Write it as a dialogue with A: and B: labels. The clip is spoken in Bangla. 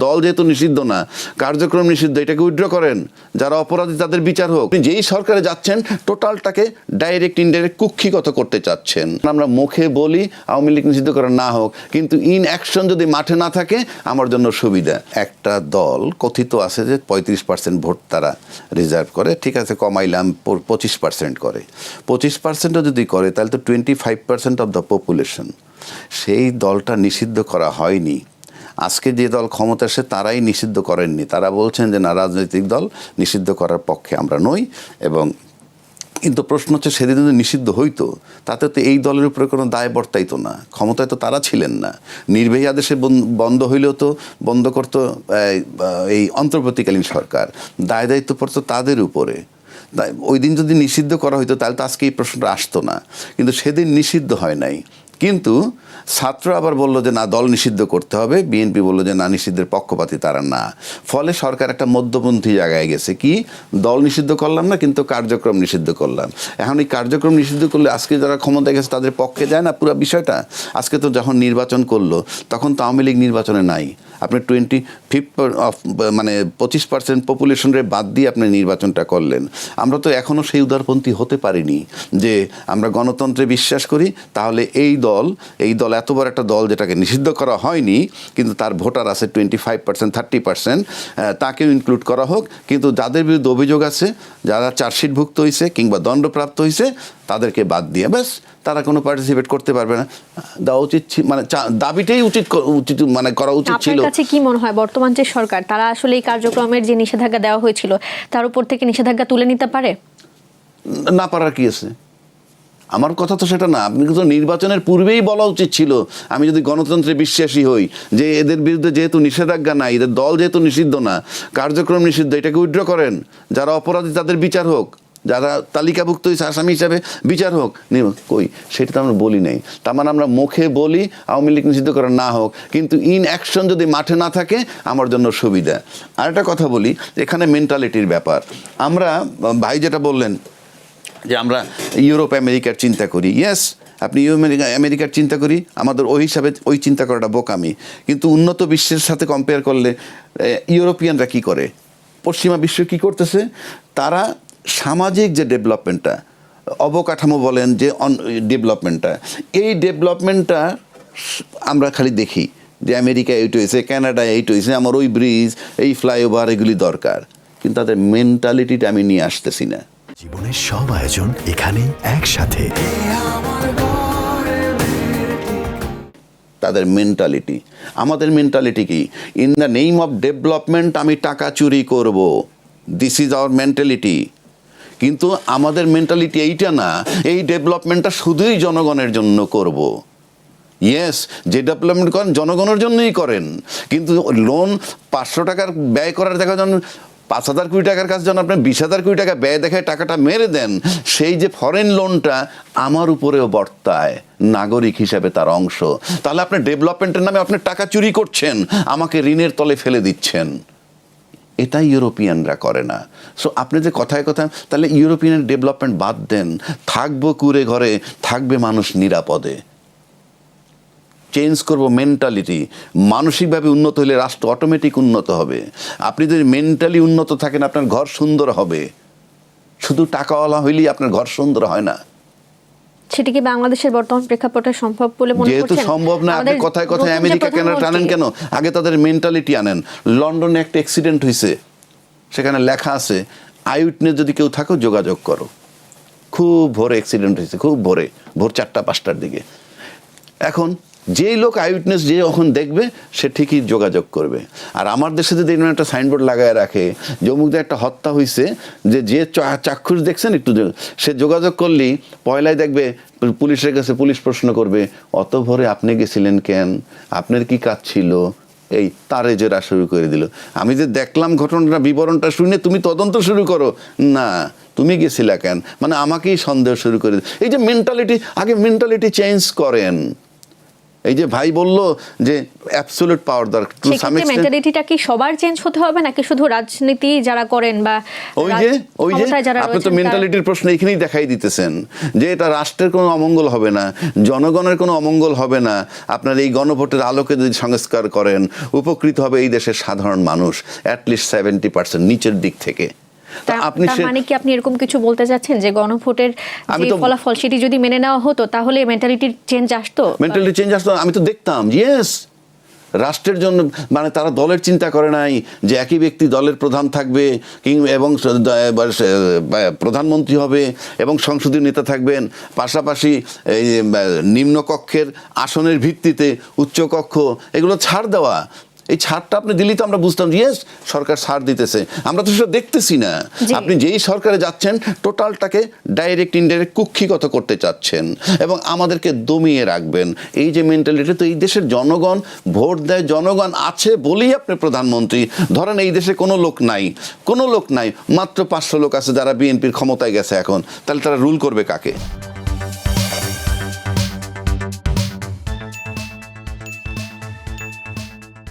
A: দল যেহেতু নিষিদ্ধ না, কার্যক্রম নিষিদ্ধ, এটাকে উইথড্র করেন, যারা অপরাধী তাদের বিচার হোক। যেই সরকারে যাচ্ছেন টোটালটাকে ডাইরেক্ট ইনডাইরেক্ট কুক্ষিগত করতে চাচ্ছেন। আমরা মুখে বলি আওয়ামী লীগ নিষিদ্ধ করা না হোক, কিন্তু ইন অ্যাকশন যদি মাঠে না থাকে আমার জন্য সুবিধা। একটা দল কথিত আছে যে 35% ভোট তারা রিজার্ভ করে, ঠিক আছে কমাইলাম 25% করে, 25%ও যদি করে তাহলে তো 25% অফ দ্য পপুলেশন। সেই দলটা নিষিদ্ধ করা হয়নি। আজকে যে দল ক্ষমতা আসে তারাই নিষিদ্ধ করেননি, তারা বলছেন যে না, রাজনৈতিক দল নিষিদ্ধ করার পক্ষে আমরা নই। এবং কিন্তু প্রশ্ন হচ্ছে সেদিন যদি নিষিদ্ধ হইতো তাতে তো এই দলের উপরে কোনো দায় বর্তাইতো না, ক্ষমতায় তো তারা ছিলেন না। নির্বাহী আদেশে বন্ধ হইলেও তো বন্ধ করতো এই অন্তর্বর্তীকালীন সরকার, দায় দায়িত্ব পড়তো তাদের উপরে। ওই দিন যদি নিষিদ্ধ করা হইতো তাহলে তো আজকে এই প্রশ্নটা আসতো না, কিন্তু সেদিন নিষিদ্ধ হয় নাই। কিন্তু ছাত্র আবার বললো যে না, দল নিষিদ্ধ করতে হবে, বিএনপি বললো যে না, নিষিদ্ধের পক্ষপাতী তারা না। ফলে সরকার একটা মধ্যপন্থী জায়গায় গেছে, কি দল নিষিদ্ধ করলাম না কিন্তু কার্যক্রম নিষিদ্ধ করলাম। এখন এই কার্যক্রম নিষিদ্ধ করলে আজকে যারা ক্ষমতায় গেছে তাদের পক্ষে যায় না পুরো বিষয়টা। আজকে তো যখন নির্বাচন করলো তখন তো আওয়ামী লীগ নির্বাচনে নাই, আপনি 25% পপুলেশনের বাদ দিয়ে আপনি নির্বাচনটা করলেন। আমরা তো এখনও সেই উদারপন্থী হতে পারিনি যে আমরা গণতন্ত্রে বিশ্বাস করি, তাহলে এই দল এত বড় একটা দল যেটাকে নিষিদ্ধ করা হয়নি কিন্তু তার ভোটার আছে 25%, 30%, তাকেও ইনক্লুড করা হোক। কিন্তু যাদের বিরুদ্ধে অভিযোগ আছে, যারা চার্জশিটভুক্ত হয়েছে কিংবা দণ্ডপ্রাপ্ত হয়েছে তাদেরকে বাদ দিয়ে ব্যাস তারা কোনো পার্টিসিপেট করতে পারবে না। দেওয়া উচিত, মানে দাবিটাই উচিত মানে করা উচিত ছিল।
B: আপনার কাছে কি মনে হয় বর্তমান যে সরকার তারা আসলে এই কার্যক্রমের যে নিষেধাজ্ঞা দেওয়া হয়েছিল তার উপর থেকে নিষেধাজ্ঞা তুলে নিতে পারে?
A: না পারার কি আছে? আমার কথা তো সেটা না। আপনি কিন্তু নির্বাচনের পূর্বেই বলা উচিত ছিল, আমি যদি গণতন্ত্রে বিশ্বাসী হই, যে এদের বিরুদ্ধে যেহেতু নিষেধাজ্ঞা নাই, এদের দল যেহেতু নিষিদ্ধ না, কার্যক্রম নিষিদ্ধ, এটাকে উইথড্র করেন, যারা অপরাধী তাদের বিচার হোক, যারা তালিকাভুক্ত হয়েছে আসামি হিসাবে বিচার হোক। কই সেটা তো আমরা বলি নাই। তার মানে আমরা মুখে বলি আওয়ামী লীগ নিষিদ্ধ করা না হোক, কিন্তু ইন অ্যাকশন যদি মাঠে না থাকে আমার জন্য সুবিধা। আরেকটা কথা বলি, এখানে মেন্টালিটির ব্যাপার। আমরা ভাই যেটা বললেন যে আমরা ইউরোপ আমেরিকার চিন্তা করি, ইয়েস আপনি আমেরিকার চিন্তা করি, আমাদের ওই হিসাবে ওই চিন্তা করাটা বোকামি। কিন্তু উন্নত বিশ্বের সাথে কম্পেয়ার করলে ইউরোপিয়ানরা কি করে, পশ্চিমা বিশ্ব কি করতেছে, তারা সামাজিক যে ডেভেলপমেন্টটা, অবকাঠামো বলেন যে ডেভেলপমেন্টটা, এই ডেভেলপমেন্টটা আমরা খালি দেখি যে আমেরিকা এইটা হয়েছে, কানাডায় এইটা হয়েছে, আমার ওই ব্রিজ, এই ফ্লাইওভার, এগুলি দরকার, কিন্তু তাদের মেন্টালিটিটা আমি নিয়ে আসতেছি না।
C: জীবনের সব আয়োজন এখানে একসাথে,
A: তাদের মেন্টালিটি। আমাদের মেন্টালিটি কি? In the name of development আমি টাকা চুরি করব, দিস ইজ আওয়ার মেন্টালিটি। কিন্তু আমাদের মেন্টালিটি এইটা না, এই ডেভেলপমেন্টটা শুধুই জনগণের জন্য করব। ইয়েস, যে ডেভেলপমেন্ট করেন জনগণের জন্যই করেন, কিন্তু লোন 500 টাকার ব্যয় করার দেখা যান 5,000 কোটি টাকার কাছে যখন আপনি 20,000 কোটি টাকা ব্যয় দেখায় টাকাটা মেরে দেন, সেই যে ফরেন লোনটা আমার উপরেও বর্তায় নাগরিক হিসাবে তার অংশ। তাহলে আপনি ডেভেলপমেন্টের নামে আপনি টাকা চুরি করছেন, আমাকে ঋণের তলে ফেলে দিচ্ছেন। এটাই ইউরোপিয়ানরা করে না। সো আপনি যে কথায় কথায়, তাহলে ইউরোপিয়ানের ডেভেলপমেন্ট বাদ দেন, থাকবো কুড়ে ঘরে, থাকবে মানুষ নিরাপদে। চেঞ্জ করব মেন্টালিটি। মানসিকভাবে উন্নত হলে রাষ্ট্র অটোমেটিক উন্নত হবে। আপনি যদি মেন্টালি উন্নত থাকেন আপনার ঘর সুন্দর হবে। শুধু টাকাওয়ালা হইলেই আপনার ঘর সুন্দর হয় না।
B: সেটা কি বাংলাদেশের বর্তমান প্রেক্ষাপটে সম্ভব বলে মনে করছেন?
A: যেহেতু সম্ভব না, আপনি কথায় কথায় আমেরিকা কেন টানেন কেন? আগে তাদের মেন্টালিটি আনেন। লন্ডনে একটা অ্যাক্সিডেন্ট হয়েছে, সেখানে লেখা আছে আই উইটনেস যদি কেউ থাকো যোগাযোগ করো। খুব ভোরে অ্যাক্সিডেন্ট হয়েছে, খুব ভোর 4টা-5টার দিকে। এখন যেই লোক আই উইটনেস যে যখন দেখবে সে ঠিকই যোগাযোগ করবে। আর আমার দেশে যদি এরকম একটা সাইনবোর্ড লাগায় রাখে যে অমুক একটা হত্যা হয়েছে, যে চাক্ষুষ দেখছেন একটু, সে যোগাযোগ করলেই পয়লায় দেখবে পুলিশের কাছে পুলিশ প্রশ্ন করবে অত ভোরে আপনি গেছিলেন কেন, আপনার কি কাজ ছিল, এই তারে জেরা শুরু করে দিল। আমি যে দেখলাম ঘটনাটা, বিবরণটা শুনে তুমি তদন্ত শুরু করো না, তুমি গেছিলা কেন, মানে আমাকেই সন্দেহ শুরু করে দিল। এই যে মেন্টালিটি, আগে মেন্টালিটি চেঞ্জ করেন। এই যে ভাই বলল যে অ্যাবসলিউট পাওয়ার দরকার, টু সাম
B: সেক্ষেত্রে
A: এক্সটেন্ট
B: মেন্টালিটিটা কি সবার চেঞ্জ হতে হবে নাকি শুধু রাজনীতি যারা করেন বা
A: ওই যে
B: ক্ষমতায় যারা
A: আপনি তো
B: রয়েছেন তারা-
A: মেন্টালিটির প্রশ্ন এখানেই দেখাই দিতেছেন যে এটা রাষ্ট্রের কোনো অমঙ্গল হবে না, জনগণের কোনো অমঙ্গল হবে না। আপনার এই গণভোটের আলোকে যদি সংস্কার করেন, উপকৃত হবে এই দেশের সাধারণ মানুষ, অ্যাটলিস্ট 70% নিচের দিক থেকে। তা আপনি
B: তার মানে কি আপনি এরকম কিছু বলতে চাচ্ছেন যে গণভোটের
A: আমি
B: যে
A: তো-
B: ফলাফল সেটি যদি মেনে নেওয়া হতো তাহলে মেন্টালিটির চেঞ্জ আসতো?
A: মেন্টালিটি চেঞ্জ আসতো, আমি তো দেখতাম ইয়েস। রাষ্ট্রের জন্য মানে তারা দলের চিন্তা করে নাই যে একই ব্যক্তি দলের প্রধান থাকবে এবং প্রধানমন্ত্রী হবে এবং সংসদীয় নেতা থাকবেন, পাশাপাশি এই নিম্নকক্ষের আসনের ভিত্তিতে উচ্চকক্ষ এগুলো ছাড় দেওয়া। এই ছাড়টা আপনি দিলেই তো আমরা বুঝতাম ইয়েস সরকার ছাড় দিতেছে। আমরা তো সেটা দেখতেছি না।
B: জি।
A: আপনি যেই সরকারে যাচ্ছেন টোটালটাকে ডাইরেক্ট ইনডাইরেক্ট কুক্ষিগত করতে চাচ্ছেন এবং আমাদেরকে দমিয়ে রাখবেন। এই যে মেন্টালিটি, তো এই দেশের জনগণ ভোট দেয়, জনগণ আছে বলেই আপনি প্রধানমন্ত্রী। ধরেন এই দেশে কোনো লোক নাই, মাত্র 500 লোক আছে যারা বিএনপির ক্ষমতায় গেছে এখন, তাহলে তারা রুল করবে কাকে?